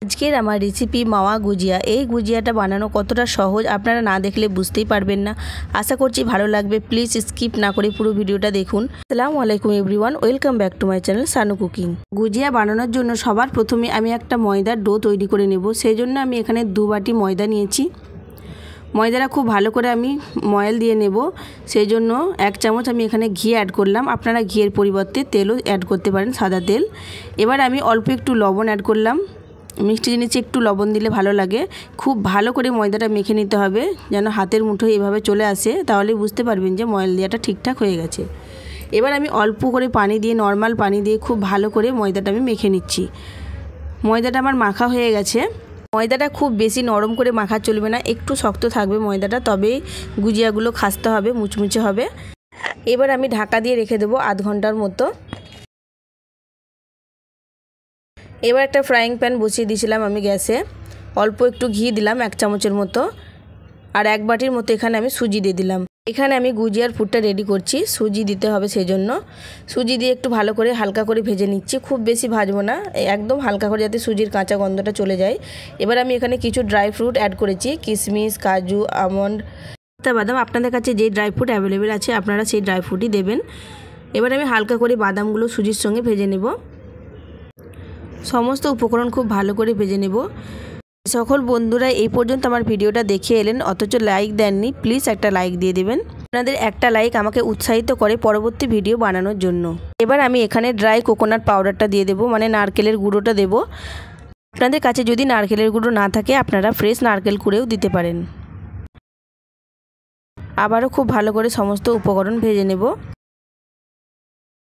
আজকের আমার রেসিপি মাওয়া গুজিয়া। এই গুজিয়াটা বানানো কতটা সহজ আপনারা না দেখলে বুঝতেই পারবেন না। আশা করছি ভালো লাগবে। প্লিজ স্কিপ না করে পুরো ভিডিওটা দেখুন। আসসালামু আলাইকুম everyone, welcome back to my channel Sanu cooking. Gujiya বানানোর জন্য সবার প্রথমে আমি একটা ময়দার ডো তৈরি করে নেব। সেই জন্য আমি এখানে 2 বাটি ময়দা নিয়েছি। ময়দাটা খুব ভালো করে আমি ময়াল দিয়ে নেব। সেই জন্য 1 চামচ আমি এখানে ঘি অ্যাড করলাম। আপনারা ঘিয়ের পরিবর্তে তেলও অ্যাড করতে পারেন, সাদা তেল। এবার আমি অল্প একটু লবণ অ্যাড করলাম। মিষ্টি জিনিসে একটু লবণ দিলে ভালো লাগে। খুব ভালো করে ময়দাটা মেখে নিতে হবে, যেন হাতের মুঠোয় এভাবে চলে আসে, তাহলে বুঝতে পারবেন যে ময়াল দেওয়াটা ঠিকঠাক হয়ে গেছে। এবার আমি অল্প করে পানি দিয়ে, নর্মাল পানি দিয়ে খুব ভালো করে ময়দাটা আমি মেখে নিচ্ছি। ময়দাটা আমার মাখা হয়ে গেছে। ময়দাটা খুব বেশি নরম করে মাখা চলবে না, একটু শক্ত থাকবে ময়দাটা, তবেই গুজিয়াগুলো খাসতে হবে, মুচমুচে হবে। এবার আমি ঢাকা দিয়ে রেখে দেবো আধ ঘন্টার মতো। এবার একটা ফ্রাইং প্যান বসিয়ে দিয়েছিলাম আমি গ্যাসে। অল্প একটু ঘি দিলাম 1 চামচের মতো, আর 1 বাটির মতো এখানে আমি সুজি দিয়ে দিলাম। এখানে আমি গুজিয়ার পুরটা রেডি করছি। সুজি দিতে হবে, সেই জন্য সুজি দিয়ে একটু ভালো করে হালকা করে ভেজে নিচ্ছি। খুব বেশি ভাজবো না, একদম হালকা করে, যাতে সুজির কাঁচা গন্ধটা চলে যায়। এবার আমি এখানে কিছু ড্রাই ফ্রুট অ্যাড করেছি, কিশমিশ, কাজু, আমন্ড, বাদাম। আপনাদের কাছে যে ড্রাই ফ্রুট অ্যাভেলেবেল আছে আপনারা সেই ড্রাই ফ্রুটই দেবেন। এবার আমি হালকা করে বাদামগুলো সুজির সঙ্গে ভেজে নেব। সমস্ত উপকরণ খুব ভালো করে ভেজে নেব। সকল বন্ধুরা এই পর্যন্ত আমার ভিডিওটা দেখে এলেন অথচ লাইক দেননি, প্লিজ একটা লাইক দিয়ে দেবেন। আপনাদের একটা লাইক আমাকে উৎসাহিত করে পরবর্তী ভিডিও বানানোর জন্য। এবার আমি এখানে ড্রাই কোকোনাট পাউডারটা দিয়ে দেবো, মানে নারকেলের গুঁড়োটা দেব। আপনাদের কাছে যদি নারকেলের গুঁড়ো না থাকে আপনারা ফ্রেশ নারকেল কুড়েও দিতে পারেন। আবারও খুব ভালো করে সমস্ত উপকরণ ভেজে নেব।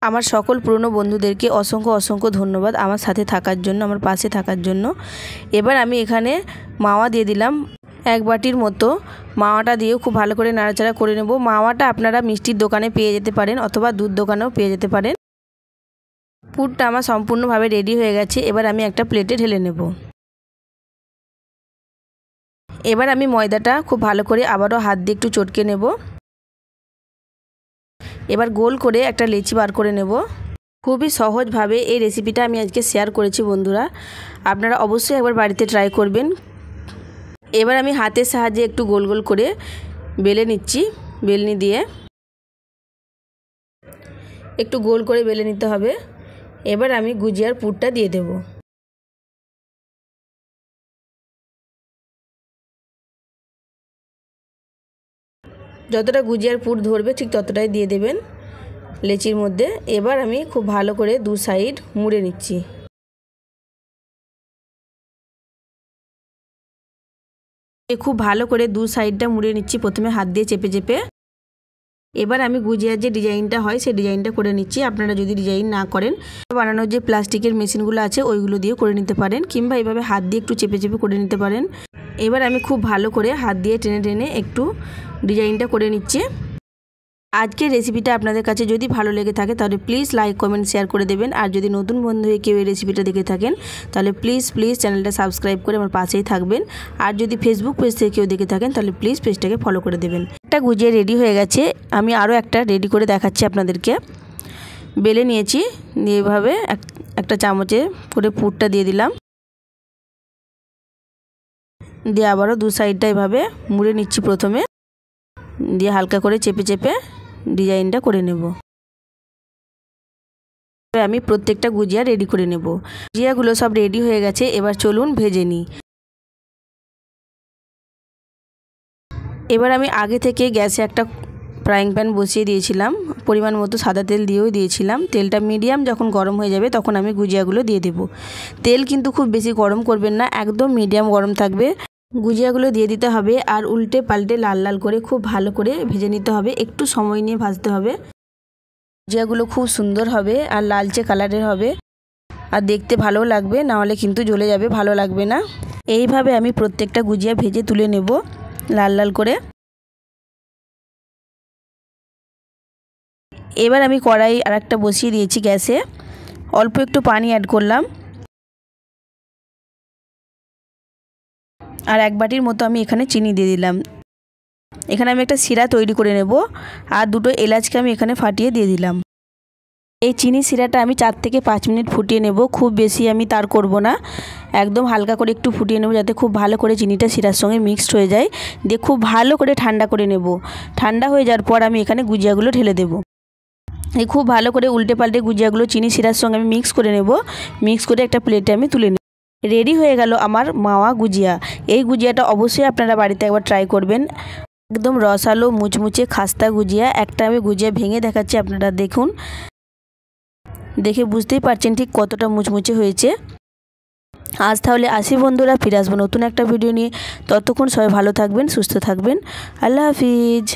আমার সকল পুরনো বন্ধুদেরকে অসংখ্য অসংখ্য ধন্যবাদ আমার সাথে থাকার জন্য, আমার পাশে থাকার জন্য। এবার আমি এখানে মাওয়া দিয়ে দিলাম 1 বাটির মতো। মাওয়াটা দিয়েও খুব ভালো করে নাড়াচাড়া করে নেব। মাওয়াটা আপনারা মিষ্টির দোকানে পেয়ে যেতে পারেন অথবা দুধ দোকানেও পেয়ে যেতে পারেন। পুরটা আমার সম্পূর্ণভাবে রেডি হয়ে গেছে। এবার আমি একটা প্লেটে ঢেলে নেব। এবার আমি ময়দাটা খুব ভালো করে আবারও হাত দিয়ে একটু চটকে নেব। এবার গোল করে একটা লেচি বার করে নেব। খুবই সহজভাবে এই রেসিপিটা আমি আজকে শেয়ার করেছি বন্ধুরা, আপনারা অবশ্যই একবার বাড়িতে ট্রাই করবেন। এবার আমি হাতের সাহায্যে একটু গোল গোল করে বেলে নিচ্ছি। বেলনি দিয়ে একটু গোল করে বেলে নিতে হবে। এবার আমি গুজিয়ার পুরটা দিয়ে দেব। যতটা গুজিয়ার পুর ধরবে ঠিক ততটাই দিয়ে দেবেন লেচির মধ্যে। এবার আমি খুব ভালো করে 2 সাইড মুড়ে নিচ্ছি। খুব ভালো করে 2 সাইডটা মুড়ে নিচ্ছি, প্রথমে হাত দিয়ে চেপে চেপে। এবার আমি গুজিয়ার যে ডিজাইনটা হয় সেই ডিজাইনটা করে নিচ্ছি। আপনারা যদি ডিজাইন না করেন, বানানোর যে প্লাস্টিকের মেশিনগুলো আছে ওইগুলো দিয়ে করে নিতে পারেন, কিংবা এইভাবে হাত দিয়ে একটু চেপে চেপে করে নিতে পারেন। এবার আমি খুব ভালো করে হাত দিয়ে টেনে টেনে একটু ডিজাইনটা করে নিচ্ছি। আজকের রেসিপিটা আপনাদের কাছে যদি ভালো লেগে থাকে তাহলে প্লিজ লাইক, কমেন্ট, শেয়ার করে দেবেন। আর যদি নতুন বন্ধু হয়ে কেউ এই রেসিপিটা দেখে থাকেন তাহলে প্লিজ চ্যানেলটা সাবস্ক্রাইব করে আমার পাশেই থাকবেন। আর যদি ফেসবুক পেজ থেকে কেউ দেখে থাকেন তাহলে প্লিজ পেজটাকে ফলো করে দেবেন। একটা গুজিয়া রেডি হয়ে গেছে। আমি আরও একটা রেডি করে দেখাচ্ছি আপনাদেরকে। বেলে নিয়েছি, দিয়ে এভাবে একটা চামচে করে পুরটা দিয়ে দিলাম। দিয়ে আবারও 2 সাইডটা এভাবে মুড়ে নিচ্ছি প্রথমে, দিয়ে হালকা করে চেপে চেপে ডিজাইনটা করে নেব। আমি প্রত্যেকটা গুজিয়া রেডি করে নেব। গুজিয়াগুলো সব রেডি হয়ে গেছে। এবার চলুন ভেজে নিই। এবার আমি আগে থেকে গ্যাসে একটা ফ্রাইং প্যান বসিয়ে দিয়েছিলাম, পরিমাণ মতো সাদা তেল দিয়েও দিয়েছিলাম। তেলটা মিডিয়াম যখন গরম হয়ে যাবে তখন আমি গুজিয়াগুলো দিয়ে দেব। তেল কিন্তু খুব বেশি গরম করবেন না, একদম মিডিয়াম গরম থাকবে। গুজিয়াগুলো দিয়ে দিতে হবে আর উল্টে পাল্টে লাল লাল করে খুব ভালো করে ভেজে নিতে হবে। একটু সময় নিয়ে ভাজতে হবে। গুজিয়াগুলো খুব সুন্দর হবে আর লালচে কালারের হবে, আর দেখতে ভালোও লাগবে, না হলে কিন্তু জ্বলে যাবে, ভালো লাগবে না। এইভাবে আমি প্রত্যেকটা গুজিয়া ভেজে তুলে নেব লাল লাল করে। এবার আমি কড়াই আর একটা বসিয়ে দিয়েছি গ্যাসে। অল্প একটু পানি অ্যাড করলাম, আর 1 বাটির মতো আমি এখানে চিনি দিয়ে দিলাম। এখানে আমি একটা শিরা তৈরি করে নেব, আর 2টো এলাচকে আমি এখানে ফাটিয়ে দিয়ে দিলাম। এই চিনি শিরাটা আমি 4 থেকে 5 মিনিট ফুটিয়ে নেব। খুব বেশি আমি তার করব না, একদম হালকা করে একটু ফুটিয়ে নেব যাতে খুব ভালো করে চিনিটা শিরার সঙ্গে মিক্সড হয়ে যায়। দিয়ে খুব ভালো করে ঠান্ডা করে নেব। ঠান্ডা হয়ে যাওয়ার পর আমি এখানে গুজিয়াগুলো ঢেলে দেব। এই খুব ভালো করে উল্টে পাল্টে গুজিয়াগুলো চিনি শিরার সঙ্গে আমি মিক্স করে নেব। মিক্স করে একটা প্লেটে আমি তুলে নেব। রেডি হয়ে গেল আমার মাওয়া গুজিয়া। এই গুজিয়াটা অবশ্যই আপনারা বাড়িতে একবার ট্রাই করবেন। একদম রসালো মুচমুচে খাস্তা গুজিয়া। একটা আমি গুজিয়া ভেঙে দেখাচ্ছি, আপনারা দেখুন, দেখে বুঝতেই পারছেন ঠিক কতটা মুচমুচে হয়েছে। আজ তাহলে আসি বন্ধুরা, ফিরে আসবো নতুন একটা ভিডিও নিয়ে। ততক্ষণ সবাই ভালো থাকবেন, সুস্থ থাকবেন। আল্লাহ হাফিজ।